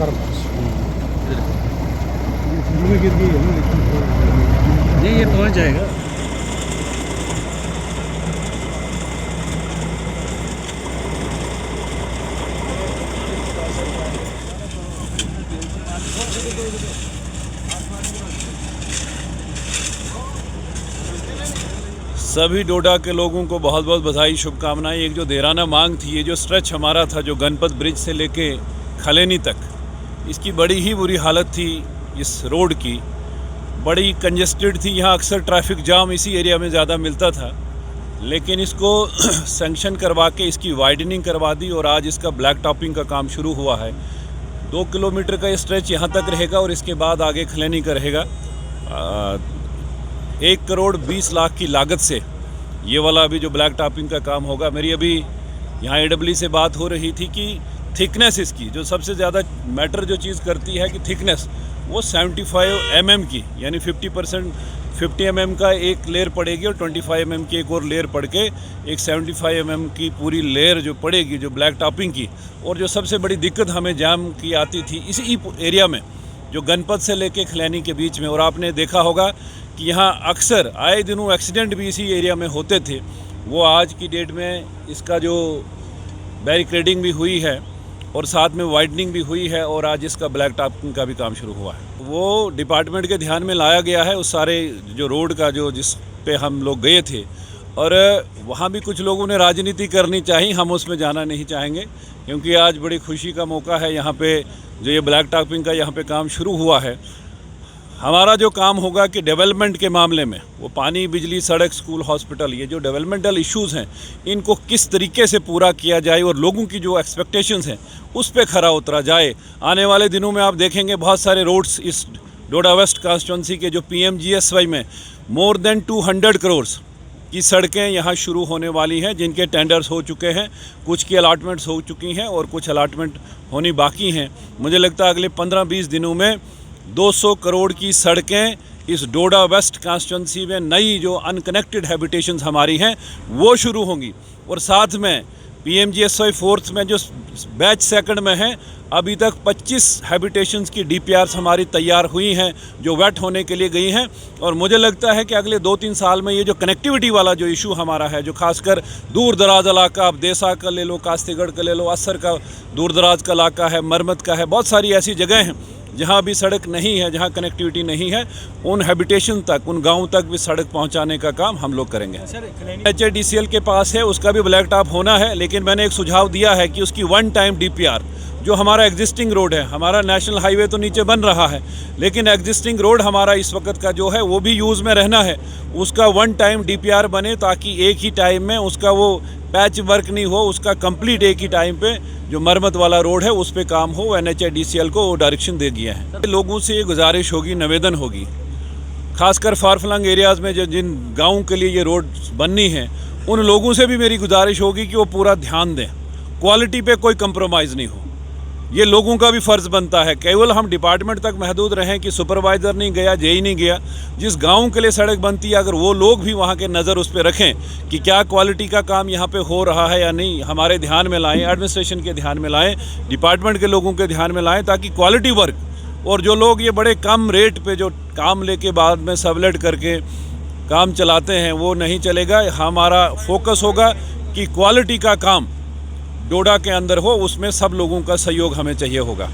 कर बस गिर गई है ना। नहीं, ये पहुंच जाएगा। सभी डोडा के लोगों को बहुत बहुत बधाई, शुभकामनाएं। एक जो देराना मांग थी, ये जो स्ट्रेच हमारा था जो गणपत ब्रिज से लेके खलेनी तक, इसकी बड़ी ही बुरी हालत थी। इस रोड की बड़ी कंजेस्टेड थी, यहाँ अक्सर ट्रैफिक जाम इसी एरिया में ज़्यादा मिलता था, लेकिन इसको सैंक्शन करवा के इसकी वाइडनिंग करवा दी और आज इसका ब्लैक टॉपिंग का काम शुरू हुआ है। 2 किलोमीटर का ये स्ट्रेच यहाँ तक रहेगा और इसके बाद आगे खलेनी का रहेगा। 1 करोड़ 20 लाख की लागत से ये वाला अभी जो ब्लैक टॉपिंग का काम होगा। मेरी अभी यहाँ AEE से बात हो रही थी कि थिकनेस इसकी जो सबसे ज़्यादा मैटर जो चीज़ करती है कि थिकनेस वो 75 mm की, यानी 50 mm का एक लेयर पड़ेगी और 25 mm की एक और लेयर पड़ के एक 75 mm की पूरी लेयर जो पड़ेगी जो ब्लैक टॉपिंग की। और जो सबसे बड़ी दिक्कत हमें जाम की आती थी इसी एरिया में जो गणपत से लेके खलैनी के बीच में, और आपने देखा होगा कि यहाँ अक्सर आए दिनों एक्सीडेंट भी इसी एरिया में होते थे। वो आज की डेट में इसका जो बैरिकेडिंग भी हुई है और साथ में वाइडनिंग भी हुई है और आज इसका ब्लैक टॉपिंग का भी काम शुरू हुआ है। वो डिपार्टमेंट के ध्यान में लाया गया है उस सारे जो रोड का जो जिस पे हम लोग गए थे, और वहाँ भी कुछ लोगों ने राजनीति करनी चाहिए, हम उसमें जाना नहीं चाहेंगे क्योंकि आज बड़ी खुशी का मौका है। यहाँ पे जो ये ब्लैक टॉपिंग का यहाँ पे काम शुरू हुआ है, हमारा जो काम होगा कि डेवलपमेंट के मामले में वो पानी, बिजली, सड़क, स्कूल, हॉस्पिटल, ये जो डेवलपमेंटल इश्यूज़ हैं इनको किस तरीके से पूरा किया जाए और लोगों की जो एक्सपेक्टेशंस हैं उस पे खरा उतरा जाए। आने वाले दिनों में आप देखेंगे बहुत सारे रोड्स इस डोडा वेस्ट कॉन्स्टिट्यूंसी के जो PMGSY में मोर देन 200 करोड़ की सड़कें यहाँ शुरू होने वाली हैं, जिनके टेंडर्स हो चुके हैं, कुछ की अलाटमेंट्स हो चुकी हैं और कुछ अलाटमेंट होनी बाकी हैं। मुझे लगता है अगले 15-20 दिनों में 200 करोड़ की सड़कें इस डोडा वेस्ट कॉन्स्टिट्यूंसी में नई जो अनकनेक्टेड हैबिटेशंस हमारी हैं वो शुरू होंगी। और साथ में PMGSY 4th में जो बैच 2nd में है, अभी तक 25 हैबिटेशंस की DPRs हमारी तैयार हुई हैं जो वेट होने के लिए गई हैं। और मुझे लगता है कि अगले 2-3 साल में ये जो कनेक्टिविटी वाला जो इशू हमारा है, जो खासकर दूर दराज इलाका, आप देसा का ले लो, कास्तीगढ़ का ले लो, असर का दूर दराज का इलाका है, मरमत का है, बहुत सारी ऐसी जगह हैं जहाँ भी सड़क नहीं है, जहाँ कनेक्टिविटी नहीं है, उन हैबिटेशन तक, उन गाँव तक भी सड़क पहुँचाने का काम हम लोग करेंगे। HADCL के पास है, उसका भी ब्लैक टॉप होना है, लेकिन मैंने एक सुझाव दिया है कि उसकी 1 टाइम DPR जो हमारा एग्जिस्टिंग रोड है, हमारा नेशनल हाईवे तो नीचे बन रहा है, लेकिन एग्जिस्टिंग रोड हमारा इस वक्त का जो है वो भी यूज़ में रहना है, उसका 1 टाइम DPR बने ताकि एक ही टाइम में उसका वो पैच वर्क नहीं हो, उसका कंप्लीट एक ही टाइम पे जो मरम्मत वाला रोड है उस पे काम हो। NHADCL को वो डायरेक्शन दे दिया है। लोगों से ये गुजारिश होगी, निवेदन होगी, खासकर फार फ्लंग एरियाज़ में जो जिन गाँव के लिए ये रोड बननी है, उन लोगों से भी मेरी गुजारिश होगी कि वो पूरा ध्यान दें, क्वालिटी पे कोई कंप्रोमाइज़ नहीं हो। ये लोगों का भी फ़र्ज़ बनता है। केवल हम डिपार्टमेंट तक महदूद रहें कि सुपरवाइज़र नहीं गया, JE नहीं गया, जिस गांव के लिए सड़क बनती है अगर वो लोग भी वहां के नज़र उस पर रखें कि क्या क्वालिटी का काम यहां पे हो रहा है या नहीं, हमारे ध्यान में लाएं, एडमिनिस्ट्रेशन के ध्यान में लाएं, डिपार्टमेंट के लोगों के ध्यान में लाएं, ताकि क्वालिटी वर्क, और जो लोग ये बड़े कम रेट पर जो काम लेके बाद में सबलेट करके काम चलाते हैं वो नहीं चलेगा। हमारा फोकस होगा कि क्वालिटी का काम डोडा के अंदर हो, उसमें सब लोगों का सहयोग हमें चाहिए होगा।